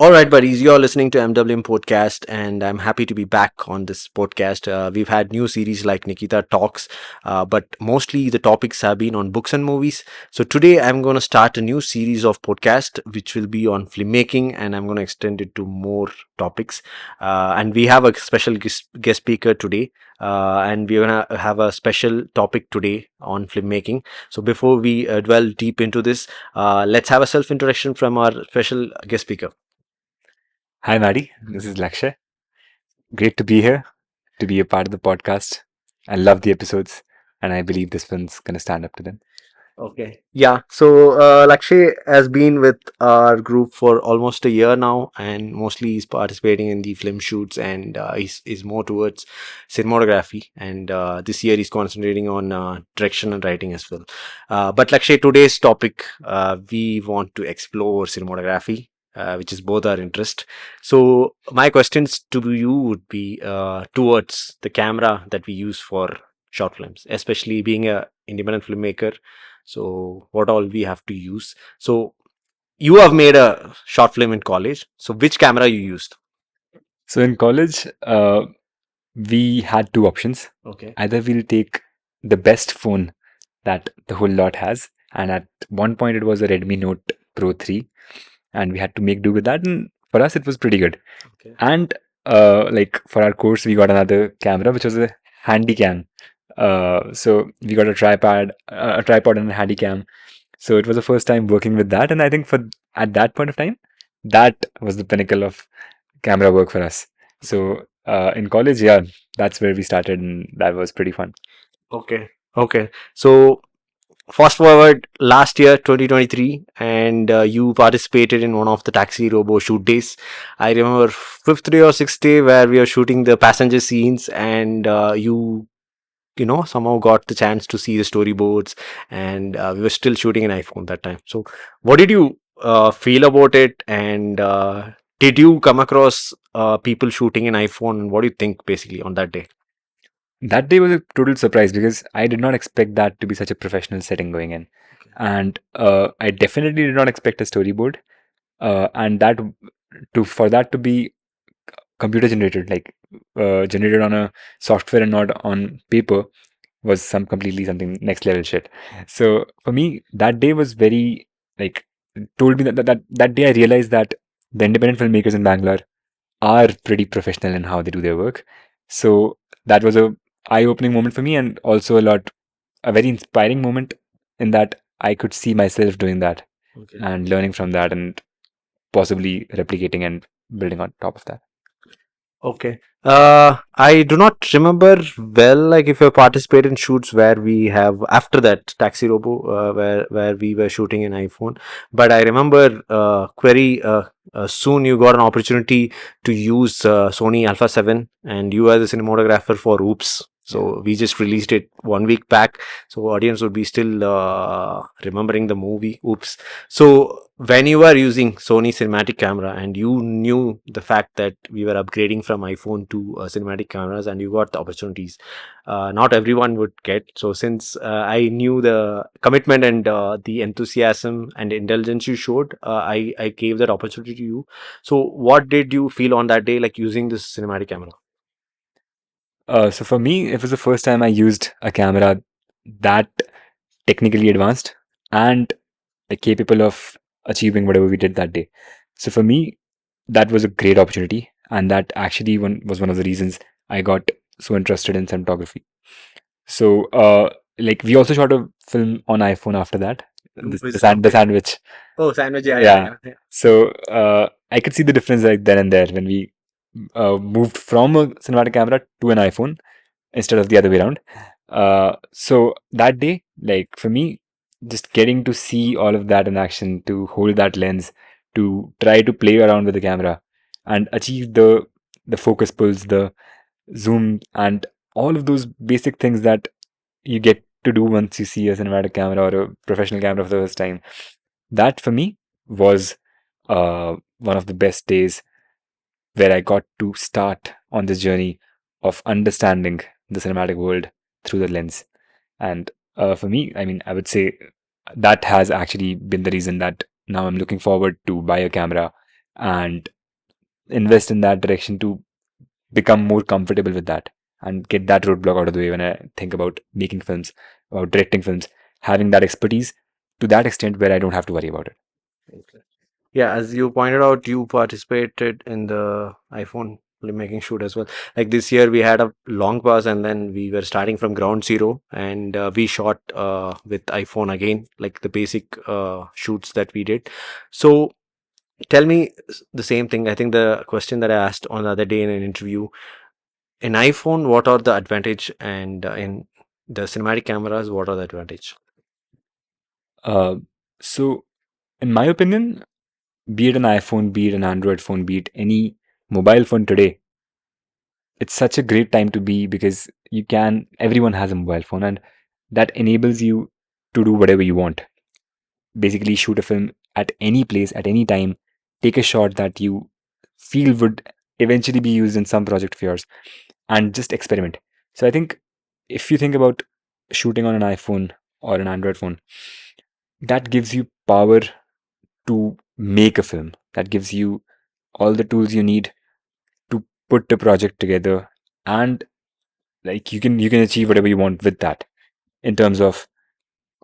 All right, buddies, you're listening to MWM podcast, and I'm happy to be back on this podcast. We've had new series like Nikita Talks, but mostly the topics have been on books and movies. So today I'm going to start a new series of podcast, which will be on filmmaking, and I'm going to extend it to more topics. And we have a special guest speaker today, and we're going to have a special topic today on filmmaking. So before we dwell deep into this, let's have a self introduction from our special guest speaker. Hi, MaddiE. This is Lakshay. Great to be here, to be a part of the podcast. I love the episodes, and I believe this one's going to stand up to them. Okay. Yeah. So Lakshay has been with our group for almost a year now, and mostly he's participating in the film shoots, and he's more towards cinematography. And this year he's concentrating on direction and writing as well. But Lakshay, today's topic, we want to explore cinematography. Which is both our interest. So my questions to you would be towards the camera that we use for short films, especially being a independent filmmaker. So what all we have to use. So you have made a short film in college. So which camera you used? So, in college, we had two options. Okay. Either we'll take the best phone that the whole lot has, and at one point it was a Redmi Note Pro 3, and we had to make do with that. And for us, it was pretty good. Okay. And like for our course, we got another camera, which was a handy cam. So we got a tripod and a handy cam. So it was the first time working with that, and I think for at that point of time, that was the pinnacle of camera work for us. So in college, yeah, that's where we started, and that was pretty fun. Okay. Okay. So fast forward last year 2023, and you participated in one of the taxi robo shoot days. I remember fifth day or sixth day where we are shooting the passenger scenes, and you somehow got the chance to see the storyboards, and we were still shooting an iPhone that time. So what did you feel about it, and did you come across people shooting an iPhone, and what do you think basically on that day? That day was a total surprise because I did not expect that to be such a professional setting going in, Okay. and I definitely did not expect a storyboard, and that to for that to be computer generated, like generated on a software and not on paper, was something next level shit. So for me, that day was very like told me that day I realized that the independent filmmakers in Bangalore are pretty professional in how they do their work. So that was a eye-opening moment for me, and also a very inspiring moment in that I could see myself doing that Okay. and learning from that and possibly replicating and building on top of that. Okay. I do not remember well, like if you participate in shoots where we have after that Taxi Robo, where we were shooting an iPhone. But I remember very soon you got an opportunity to use Sony Alpha 7, and you are the cinematographer for Oops. Yeah. So we just released it 1 week back. So audience would be still remembering the movie Oops. So when you were using Sony cinematic camera and you knew the fact that we were upgrading from iPhone to cinematic cameras, and you got the opportunities, not everyone would get. So since I knew the commitment and the enthusiasm and intelligence you showed, I gave that opportunity to you. So what did you feel on that day, like using this cinematic camera? So for me, it was the first time I used a camera that technically advanced and capable of achieving whatever we did that day. So for me, that was a great opportunity, and that actually was one of the reasons I got so interested in cinematography. So, like we also shot a film on iPhone after that, the sandwich. Oh, sandwich. Yeah, yeah, Yeah. yeah, yeah. So I could see the difference right then and there when we moved from a cinematic camera to an iPhone instead of the other way around. So that day, like for me, just getting to see all of that in action, to hold that lens, to try to play around with the camera and achieve the focus pulls, the zoom, and all of those basic things that you get to do once you see a cinematic camera or a professional camera for the first time. That for me was one of the best days where I got to start on this journey of understanding the cinematic world through the lens. And for me, I mean, I would say that has actually been the reason that now I'm looking forward to buy a camera and invest in that direction to become more comfortable with that and get that roadblock out of the way when I think about making films, about directing films, having that expertise to that extent where I don't have to worry about it. Okay. Yeah, as you pointed out, you participated in the iPhone filmmaking shoot as well. Like this year, we had a long pause, and then we were starting from ground zero, and we shot with iPhone again, like the basic shoots that we did. So tell me the same thing. I think the question that I asked on the other day in an interview, in iPhone, what are the advantage, and in the cinematic cameras, what are the advantage? Uh, so, in my opinion, be it an iPhone, be it an Android phone, be it any mobile phone today, it's such a great time to be because everyone has a mobile phone and that enables you to do whatever you want. Basically, shoot a film at any place, at any time, take a shot that you feel would eventually be used in some project of yours, and just experiment. So, I think if you think about shooting on an iPhone or an Android phone, that gives you power to make a film, that gives you all the tools you need to put the project together, and like you can achieve whatever you want with that in terms of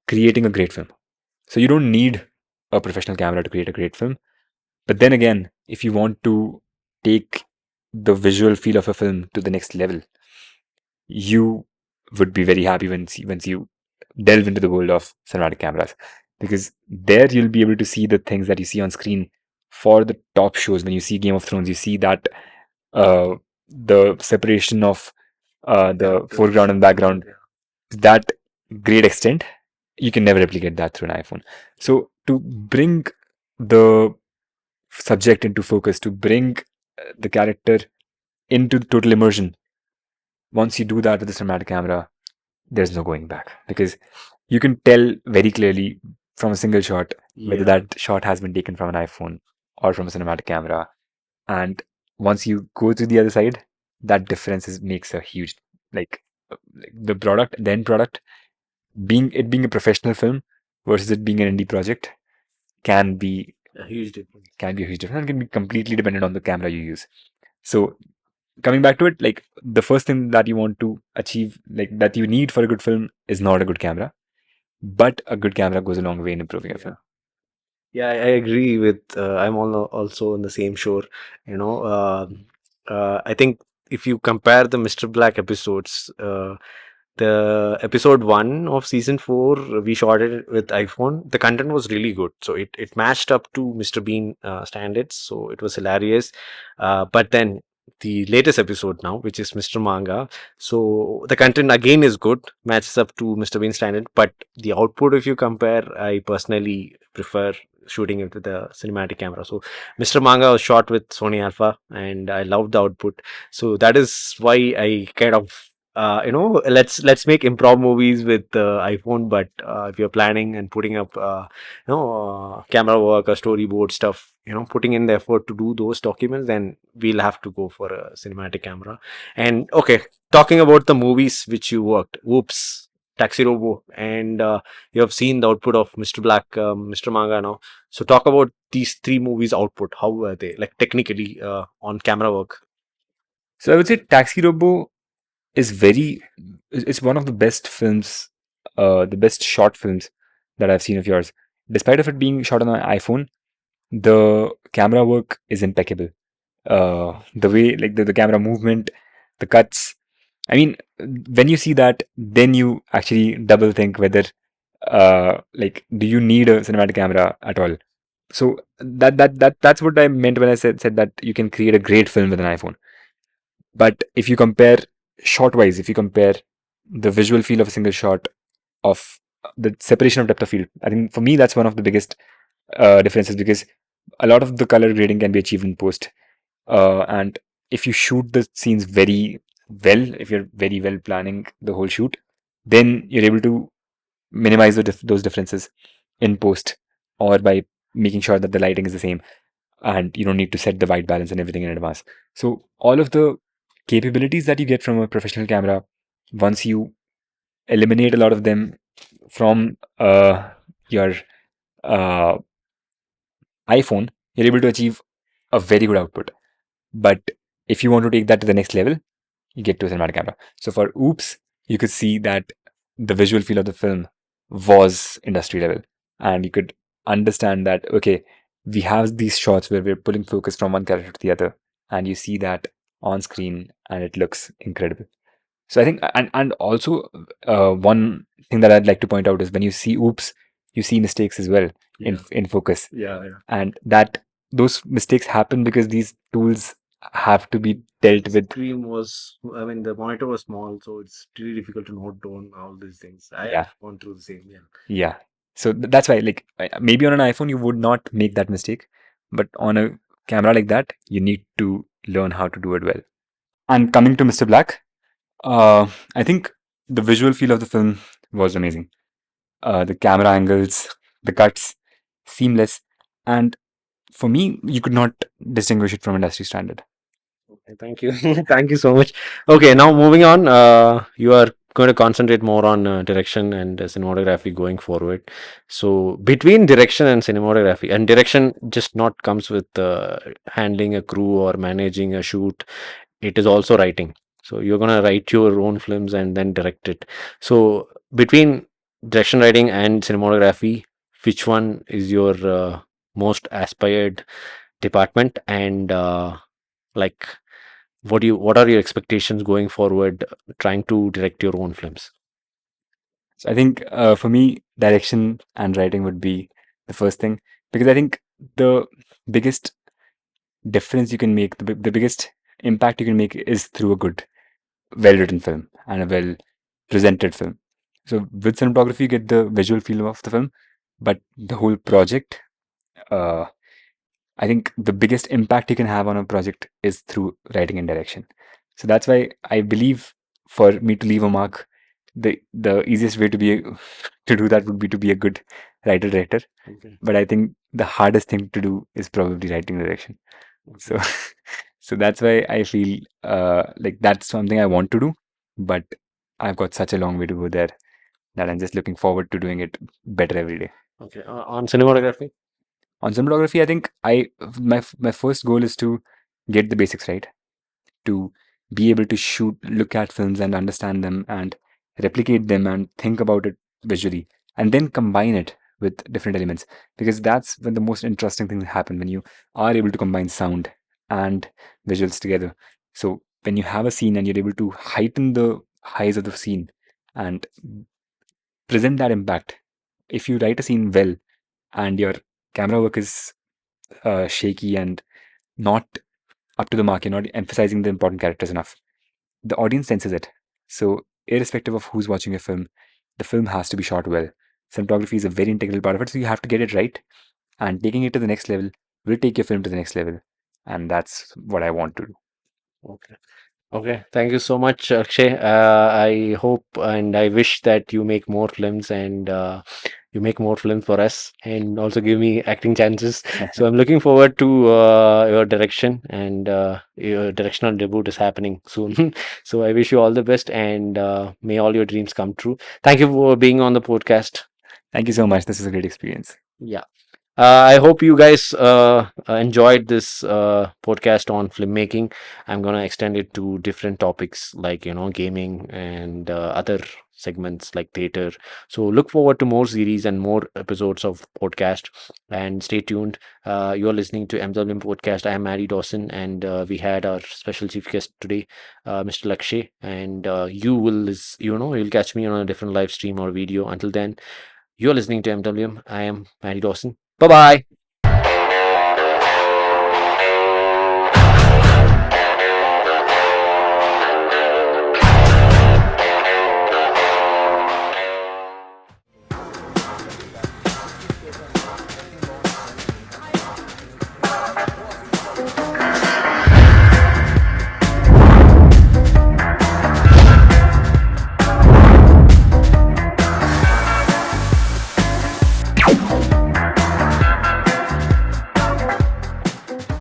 creating a great film. So you don't need a professional camera to create a great film. But then again, if you want to take the visual feel of a film to the next level, you would be very happy once you delve into the world of cinematic cameras, because there you'll be able to see the things that you see on screen for the top shows. When you see Game of Thrones, you see that the separation of the Characters. foreground and background to that great extent. You can never replicate that through an iPhone. So to bring the subject into focus, to bring the character into total immersion, once you do that with the cinematic camera, there's no going back, because you can tell very clearly from a single shot whether Yeah, that shot has been taken from an iPhone or from a cinematic camera. And once you go to the other side, that difference makes a huge, like the product, the end product, being a professional film versus it being an indie project, can be a huge difference. can be a huge difference, and can be completely dependent on the camera you use. So coming back to it, like the first thing that you want to achieve, like that you need for a good film, is not a good camera, but a good camera goes a long way in improving a Yeah. film. Yeah, I agree with. I'm also in the same shore. You know, I think if you compare the Mr. Black episodes, the episode one of season four, we shot it with iPhone. The content was really good, so it matched up to Mr. Bean standards. So it was hilarious. But then the latest episode now, which is Mr. Manga, so the content again is good, matches up to Mr. Bean standard, but the output, if you compare, I personally prefer shooting it with a cinematic camera. So Mr. Manga was shot with Sony Alpha, and I love the output. So that is why I kind of let's make improv movies with iPhone, but if you're planning and putting up camera work or storyboard stuff, putting in the effort to do those documents, then we'll have to go for a cinematic camera. And okay, talking about the movies which you worked, whoops, Taxi Robo, and you have seen the output of Mr. Black, Mr. Manga now. So talk about these three movies output. How were they, like, technically, on camera work? So I would say Taxi Robo is very it's one of the best films, the best short films that I've seen of yours. Despite of it being shot on an iPhone, the camera work is impeccable. The way, like the camera movement, the cuts. I mean, when you see that, then you actually double think whether, like, do you need a cinematic camera at all? So that's what I meant when I said that you can create a great film with an iPhone. But if you compare shot wise, if you compare the visual feel of a single shot, of the separation of depth of field, I think for me that's one of the biggest differences, because a lot of the color grading can be achieved in post. And if you shoot the scenes very well, if you're very well planning the whole shoot, then you're able to minimize those differences in post, or by making sure that the lighting is the same and you don't need to set the white balance and everything in advance. So all of the capabilities that you get from a professional camera, once you eliminate a lot of them from your uh, iPhone, you're able to achieve a very good output. But if you want to take that to the next level, you get to a cinematic camera. So for Oops, you could see that the visual feel of the film was industry level, and you could understand that okay, we have these shots where we're pulling focus from one character to the other, and you see that on screen, and it looks incredible. So I think, and also one thing that I'd like to point out is when you see Oops, you see mistakes as well in Yeah, in focus, yeah, yeah. and that those mistakes happen because these tools have to be dealt with. Screen was, I mean, the monitor was small, so it's really difficult to note down all these things. I have Yeah, gone through the same. Yeah. yeah. So that's why, like, maybe on an iPhone you would not make that mistake, but on a camera like that, you need to learn how to do it well. And coming to Mr. Black, I think the visual feel of the film was amazing. The camera angles, the cuts, seamless, and for me, you could not distinguish it from industry standard. Okay, thank you. Thank you so much. Okay, now moving on. You are going to concentrate more on direction and cinematography going forward. So, between direction and cinematography, and direction just not comes with handling a crew or managing a shoot, it is also writing. So, you're going to write your own films and then direct it. So, between direction writing and cinematography, which one is your most aspired department? And like, what are your expectations going forward trying to direct your own films? So I think for me, direction and writing would be the first thing because I think the biggest difference you can make, the biggest impact you can make is through a good, well written film and a well presented film. So with cinematography, you get the visual feel of the film, but the whole project, uh, I think the biggest impact you can have on a project is through writing and direction. So that's why I believe for me to leave a mark, the easiest way to be to do that would be to be a good writer director. Okay. But I think the hardest thing to do is probably writing direction. So Okay. so that's why I feel like that's something I want to do, but I've got such a long way to go there that I'm just looking forward to doing it better every day. Okay. On cinematography. On cinematography, I think my first goal is to get the basics right, to be able to shoot, look at films and understand them and replicate them and think about it visually, and then combine it with different elements. Because that's when the most interesting things happen when you are able to combine sound and visuals together. So when you have a scene and you're able to heighten the highs of the scene and present that impact, if you write a scene well and your camera work is shaky and not up to the mark, you're not emphasizing the important characters enough, the audience senses it. So, irrespective of who's watching a film, the film has to be shot well. Cinematography is a very integral part of it, so you have to get it right. And taking it to the next level will take your film to the next level. And that's what I want to do. Okay. Okay, thank you so much, Akshay. I hope and I wish that you make more films and you make more films for us and also give me acting chances. So I'm looking forward to your direction and your directional debut is happening soon. So I wish you all the best and may all your dreams come true. Thank you for being on the podcast. Thank you so much. This is a great experience. Yeah. I hope you guys enjoyed this podcast on filmmaking. I'm gonna extend it to different topics like gaming and other segments like theater. So look forward to more series and more episodes of podcast. And stay tuned. You're listening to MWM podcast. I am MaddiE Dawson, and we had our special chief guest today, Mr. Lakshay. And you'll catch me on a different live stream or video. Until then. You're listening to MWM. I am MaddiE Dawson. Bye bye.